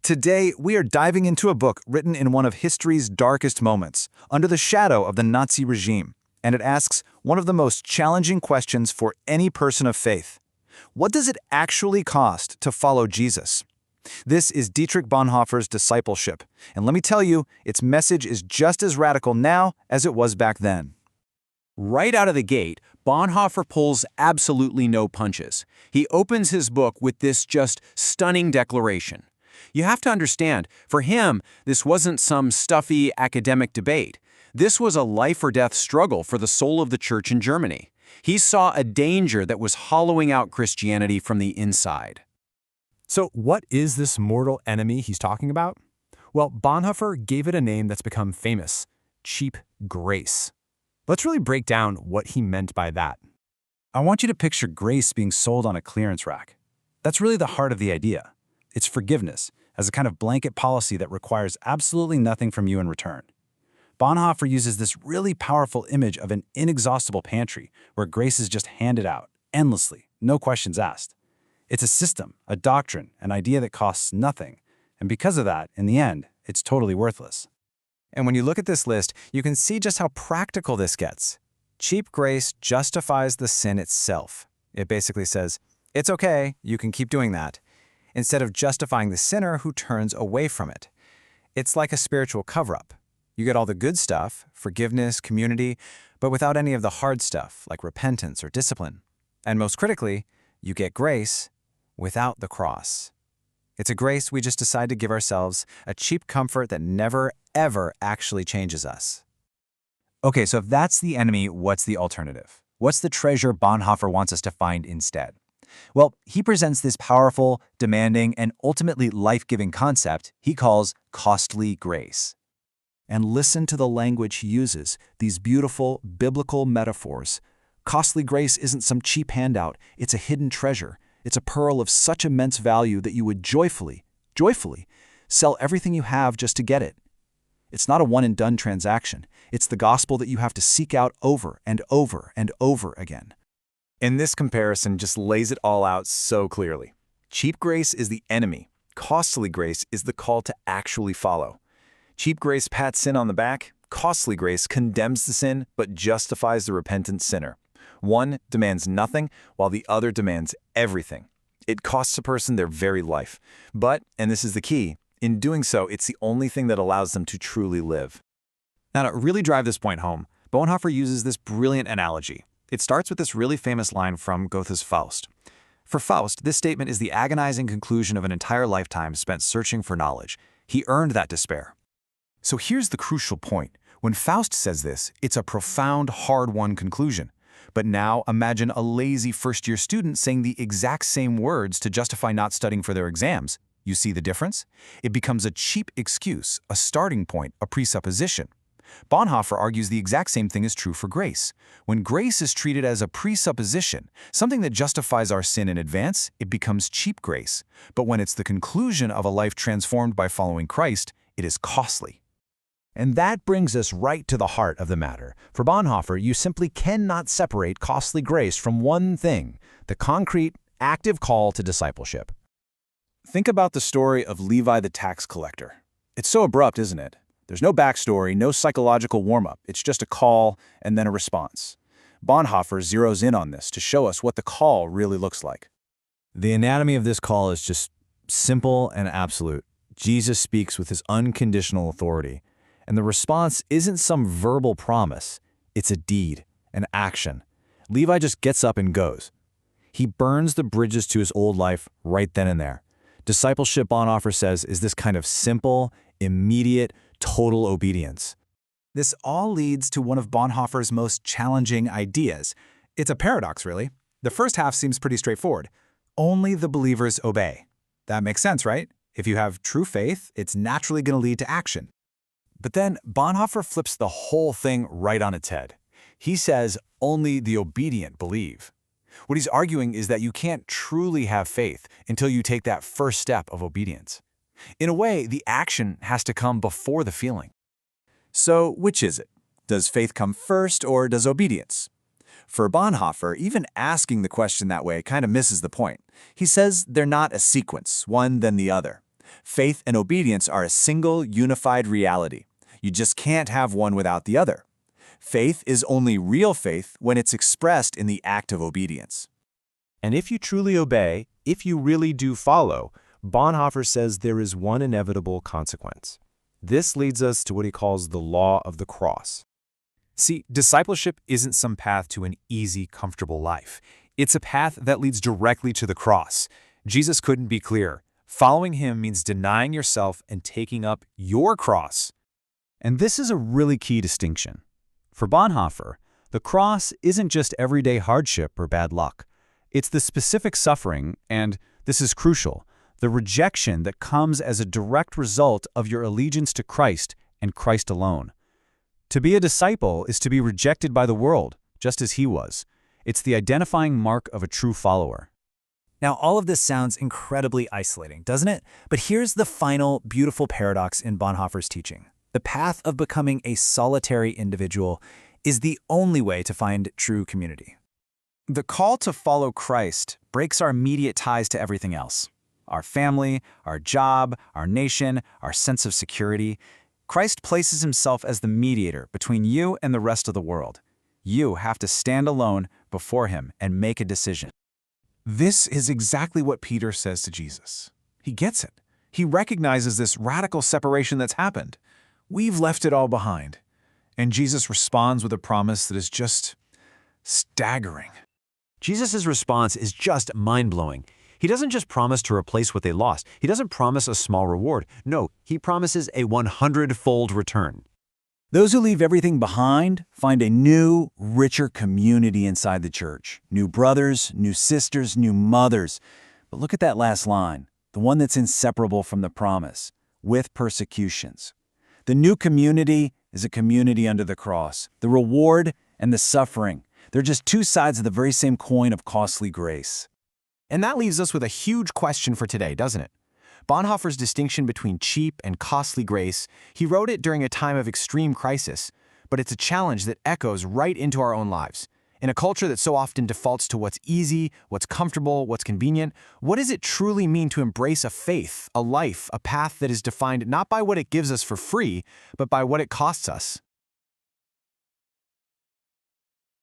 Today, we are diving into a book written in one of history's darkest moments, under the shadow of the Nazi regime, and it asks one of the most challenging questions for any person of faith. What does it actually cost to follow Jesus? This is Dietrich Bonhoeffer's Discipleship, and let me tell you, its message is just as radical now as it was back then. Right out of the gate, Bonhoeffer pulls absolutely no punches. He opens his book with this just stunning declaration. You have to understand, for him, this wasn't some stuffy academic debate. This was a life-or-death struggle for the soul of the church in Germany. He saw a danger that was hollowing out Christianity from the inside. So what is this mortal enemy he's talking about? Well, Bonhoeffer gave it a name that's become famous: cheap grace. Let's really break down what he meant by that. I want you to picture grace being sold on a clearance rack. That's really the heart of the idea. It's forgiveness, as a kind of blanket policy that requires absolutely nothing from you in return. Bonhoeffer uses this really powerful image of an inexhaustible pantry where grace is just handed out, endlessly, no questions asked. It's a system, a doctrine, an idea that costs nothing, and because of that, in the end, it's totally worthless. And when you look at this list, you can see just how practical this gets. Cheap grace justifies the sin itself. It basically says, it's okay, you can keep doing that, instead of justifying the sinner who turns away from it. It's like a spiritual cover-up. You get all the good stuff, forgiveness, community, but without any of the hard stuff, like repentance or discipline. And most critically, you get grace without the cross. It's a grace we just decide to give ourselves, a cheap comfort that never, ever actually changes us. Okay, so if that's the enemy, what's the alternative? What's the treasure Bonhoeffer wants us to find instead? Well, he presents this powerful, demanding, and ultimately life-giving concept he calls costly grace. And listen to the language he uses, these beautiful, biblical metaphors. Costly grace isn't some cheap handout, it's a hidden treasure. It's a pearl of such immense value that you would joyfully sell everything you have just to get it. It's not a one-and-done transaction. It's the gospel that you have to seek out over and over and over again. And this comparison just lays it all out so clearly. Cheap grace is the enemy. Costly grace is the call to actually follow. Cheap grace pats sin on the back. Costly grace condemns the sin but justifies the repentant sinner. One demands nothing, while the other demands everything. It costs a person their very life. But, and this is the key, in doing so, it's the only thing that allows them to truly live. Now, to really drive this point home, Bonhoeffer uses this brilliant analogy. It starts with this really famous line from Goethe's Faust. For Faust, this statement is the agonizing conclusion of an entire lifetime spent searching for knowledge. He earned that despair. So here's the crucial point. When Faust says this, it's a profound, hard-won conclusion. But now imagine a lazy first-year student saying the exact same words to justify not studying for their exams. You see the difference? It becomes a cheap excuse, a starting point, a presupposition. Bonhoeffer argues the exact same thing is true for grace. When grace is treated as a presupposition, something that justifies our sin in advance, it becomes cheap grace. But when it's the conclusion of a life transformed by following Christ, it is costly. And that brings us right to the heart of the matter. For Bonhoeffer, you simply cannot separate costly grace from one thing: the concrete, active call to discipleship. Think about the story of Levi the tax collector. It's so abrupt, isn't it? There's no backstory, no psychological warm-up. It's just a call and then a response. Bonhoeffer zeroes in on this to show us what the call really looks like. The anatomy of this call is just simple and absolute. Jesus speaks with his unconditional authority. And the response isn't some verbal promise. It's a deed, an action. Levi just gets up and goes. He burns the bridges to his old life right then and there. Discipleship, Bonhoeffer says, is this kind of simple, immediate, total obedience. This all leads to one of Bonhoeffer's most challenging ideas. It's a paradox, really. The first half seems pretty straightforward. Only the believers obey. That makes sense, right? If you have true faith, it's naturally going to lead to action. But then Bonhoeffer flips the whole thing right on its head. He says only the obedient believe. What he's arguing is that you can't truly have faith until you take that first step of obedience. In a way, the action has to come before the feeling. So which is it? Does faith come first or does obedience? For Bonhoeffer, even asking the question that way kind of misses the point. He says they're not a sequence, one then the other. Faith and obedience are a single, unified reality. You just can't have one without the other. Faith is only real faith when it's expressed in the act of obedience. And if you truly obey, if you really do follow, Bonhoeffer says there is one inevitable consequence. This leads us to what he calls the law of the cross. See, discipleship isn't some path to an easy, comfortable life. It's a path that leads directly to the cross. Jesus couldn't be clearer. Following him means denying yourself and taking up your cross. And this is a really key distinction. For Bonhoeffer, the cross isn't just everyday hardship or bad luck. It's the specific suffering and, this is crucial, the rejection that comes as a direct result of your allegiance to Christ and Christ alone. To be a disciple is to be rejected by the world, just as he was. It's the identifying mark of a true follower. Now, all of this sounds incredibly isolating, doesn't it? But here's the final, beautiful paradox in Bonhoeffer's teaching. The path of becoming a solitary individual is the only way to find true community. The call to follow Christ breaks our immediate ties to everything else. Our family, our job, our nation, our sense of security. Christ places himself as the mediator between you and the rest of the world. You have to stand alone before him and make a decision. This is exactly what Peter says to Jesus. He gets it. He recognizes this radical separation that's happened. We've left it all behind. And Jesus responds with a promise that is just staggering. Jesus' response is just mind-blowing. He doesn't just promise to replace what they lost. He doesn't promise a small reward. No, he promises a 100-fold return. Those who leave everything behind find a new, richer community inside the church. New brothers, new sisters, new mothers. But look at that last line, the one that's inseparable from the promise, with persecutions. The new community is a community under the cross. The reward and the suffering, they're just two sides of the very same coin of costly grace. And that leaves us with a huge question for today, doesn't it? Bonhoeffer's distinction between cheap and costly grace, he wrote it during a time of extreme crisis, but it's a challenge that echoes right into our own lives. In a culture that so often defaults to what's easy, what's comfortable, what's convenient, what does it truly mean to embrace a faith, a life, a path that is defined not by what it gives us for free, but by what it costs us?